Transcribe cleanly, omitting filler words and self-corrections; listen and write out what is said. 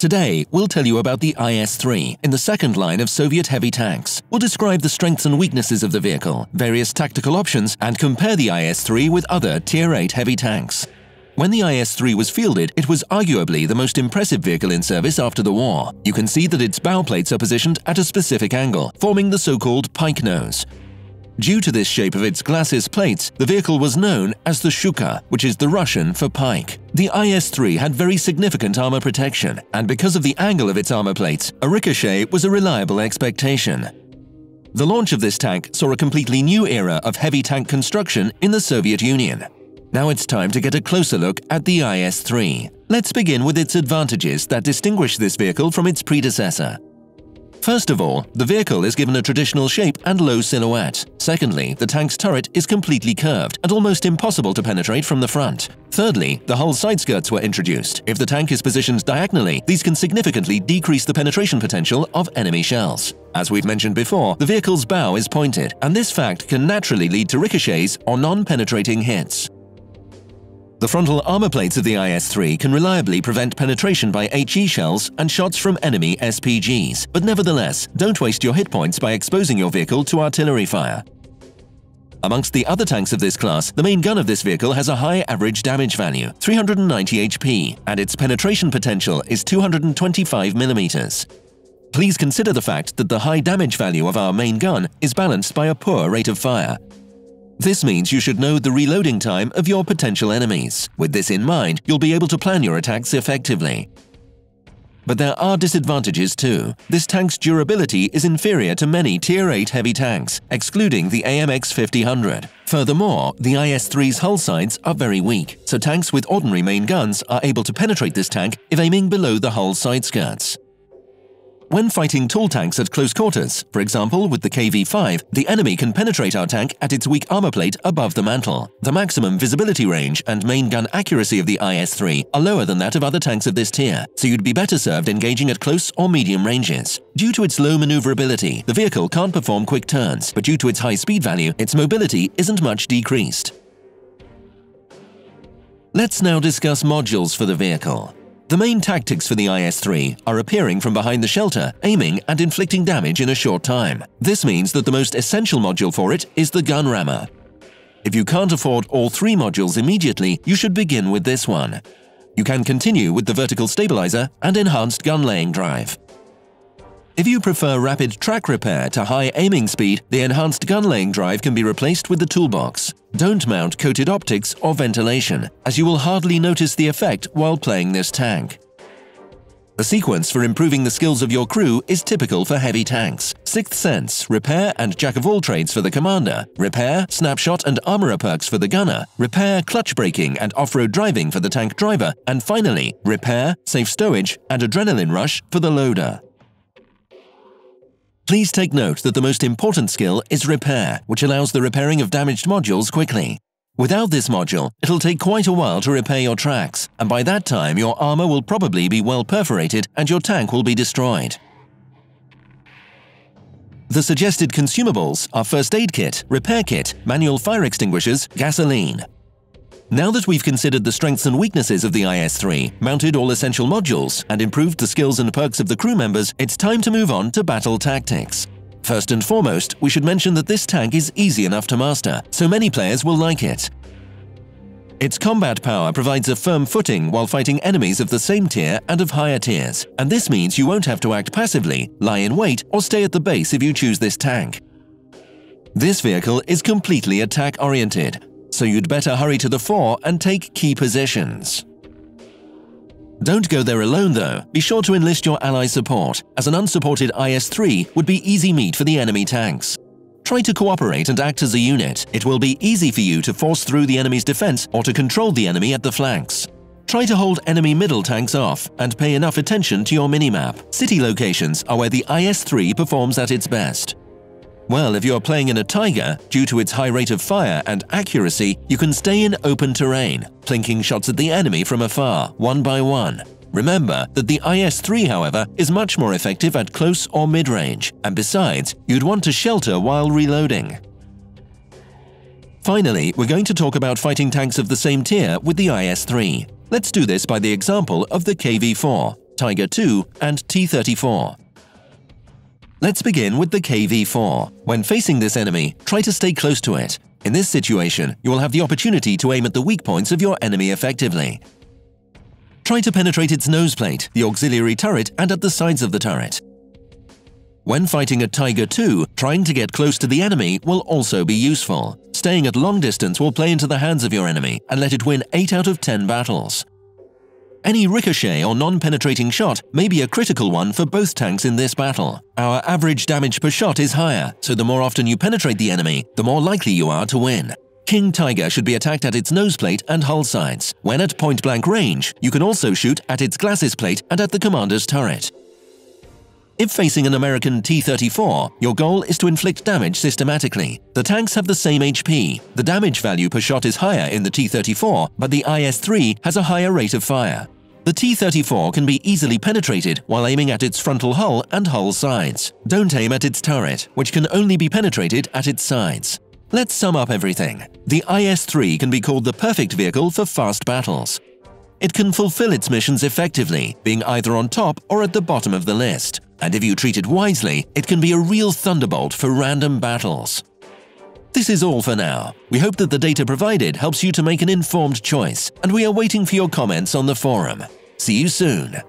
Today, we'll tell you about the IS-3 in the second line of Soviet heavy tanks. We'll describe the strengths and weaknesses of the vehicle, various tactical options, and compare the IS-3 with other Tier 8 heavy tanks. When the IS-3 was fielded, it was arguably the most impressive vehicle in service after the war. You can see that its bow plates are positioned at a specific angle, forming the so-called pike nose. Due to this shape of its glacis plates, the vehicle was known as the Shuka, which is the Russian for pike. The IS-3 had very significant armor protection, and because of the angle of its armor plates, a ricochet was a reliable expectation. The launch of this tank saw a completely new era of heavy tank construction in the Soviet Union. Now it's time to get a closer look at the IS-3. Let's begin with its advantages that distinguish this vehicle from its predecessor. First of all, the vehicle is given a traditional shape and low silhouette. Secondly, the tank's turret is completely curved and almost impossible to penetrate from the front. Thirdly, the hull side skirts were introduced. If the tank is positioned diagonally, these can significantly decrease the penetration potential of enemy shells. As we've mentioned before, the vehicle's bow is pointed, and this fact can naturally lead to ricochets or non-penetrating hits. The frontal armor plates of the IS-3 can reliably prevent penetration by HE shells and shots from enemy SPGs, but nevertheless, don't waste your hit points by exposing your vehicle to artillery fire. Amongst the other tanks of this class, the main gun of this vehicle has a high average damage value, 390 HP, and its penetration potential is 225 mm. Please consider the fact that the high damage value of our main gun is balanced by a poor rate of fire. This means you should know the reloading time of your potential enemies. With this in mind, you'll be able to plan your attacks effectively. But there are disadvantages too. This tank's durability is inferior to many Tier 8 heavy tanks, excluding the AMX 5000. Furthermore, the IS-3's hull sides are very weak, so tanks with ordinary main guns are able to penetrate this tank if aiming below the hull side skirts. When fighting tall tanks at close quarters, for example with the KV-5, the enemy can penetrate our tank at its weak armor plate above the mantle. The maximum visibility range and main gun accuracy of the IS-3 are lower than that of other tanks of this tier, so you'd be better served engaging at close or medium ranges. Due to its low maneuverability, the vehicle can't perform quick turns, but due to its high speed value, its mobility isn't much decreased. Let's now discuss modules for the vehicle. The main tactics for the IS-3 are appearing from behind the shelter, aiming and inflicting damage in a short time. This means that the most essential module for it is the gun rammer. If you can't afford all three modules immediately, you should begin with this one. You can continue with the vertical stabilizer and enhanced gun laying drive. If you prefer rapid track repair to high aiming speed, the enhanced gun laying drive can be replaced with the toolbox. Don't mount coated optics or ventilation, as you will hardly notice the effect while playing this tank. The sequence for improving the skills of your crew is typical for heavy tanks. Sixth Sense, Repair and Jack of all trades for the commander, Repair, Snapshot and Armorer perks for the gunner, Repair, Clutch braking and off-road driving for the tank driver, and finally, Repair, Safe stowage and Adrenaline rush for the loader. Please take note that the most important skill is Repair, which allows the repairing of damaged modules quickly. Without this module, it'll take quite a while to repair your tracks, and by that time your armor will probably be well perforated and your tank will be destroyed. The suggested consumables are first aid kit, repair kit, manual fire extinguishers, gasoline. Now that we've considered the strengths and weaknesses of the IS-3, mounted all essential modules, and improved the skills and perks of the crew members, it's time to move on to battle tactics. First and foremost, we should mention that this tank is easy enough to master, so many players will like it. Its combat power provides a firm footing while fighting enemies of the same tier and of higher tiers, and this means you won't have to act passively, lie in wait, or stay at the base if you choose this tank. This vehicle is completely attack-oriented, so you'd better hurry to the fore and take key positions. Don't go there alone though, be sure to enlist your ally support, as an unsupported IS-3 would be easy meat for the enemy tanks. Try to cooperate and act as a unit. It will be easy for you to force through the enemy's defense or to control the enemy at the flanks. Try to hold enemy middle tanks off and pay enough attention to your minimap. City locations are where the IS-3 performs at its best. Well, if you're playing in a Tiger, due to its high rate of fire and accuracy, you can stay in open terrain, plinking shots at the enemy from afar, one by one. Remember that the IS-3, however, is much more effective at close or mid-range, and besides, you'd want to shelter while reloading. Finally, we're going to talk about fighting tanks of the same tier with the IS-3. Let's do this by the example of the KV-4. Tiger II, and T-34. Let's begin with the KV-4. When facing this enemy, try to stay close to it. In this situation, you will have the opportunity to aim at the weak points of your enemy effectively. Try to penetrate its noseplate, the auxiliary turret, and at the sides of the turret. When fighting a Tiger II, trying to get close to the enemy will also be useful. Staying at long distance will play into the hands of your enemy and let it win 8 out of 10 battles. Any ricochet or non-penetrating shot may be a critical one for both tanks in this battle. Our average damage per shot is higher, so the more often you penetrate the enemy, the more likely you are to win. King Tiger should be attacked at its noseplate and hull sides. When at point-blank range, you can also shoot at its glacis plate and at the commander's turret. If facing an American T-34, your goal is to inflict damage systematically. The tanks have the same HP. The damage value per shot is higher in the T-34, but the IS-3 has a higher rate of fire. The T-34 can be easily penetrated while aiming at its frontal hull and hull sides. Don't aim at its turret, which can only be penetrated at its sides. Let's sum up everything. The IS-3 can be called the perfect vehicle for fast battles. It can fulfill its missions effectively, being either on top or at the bottom of the list. And if you treat it wisely, it can be a real thunderbolt for random battles. This is all for now. We hope that the data provided helps you to make an informed choice, and we are waiting for your comments on the forum. See you soon!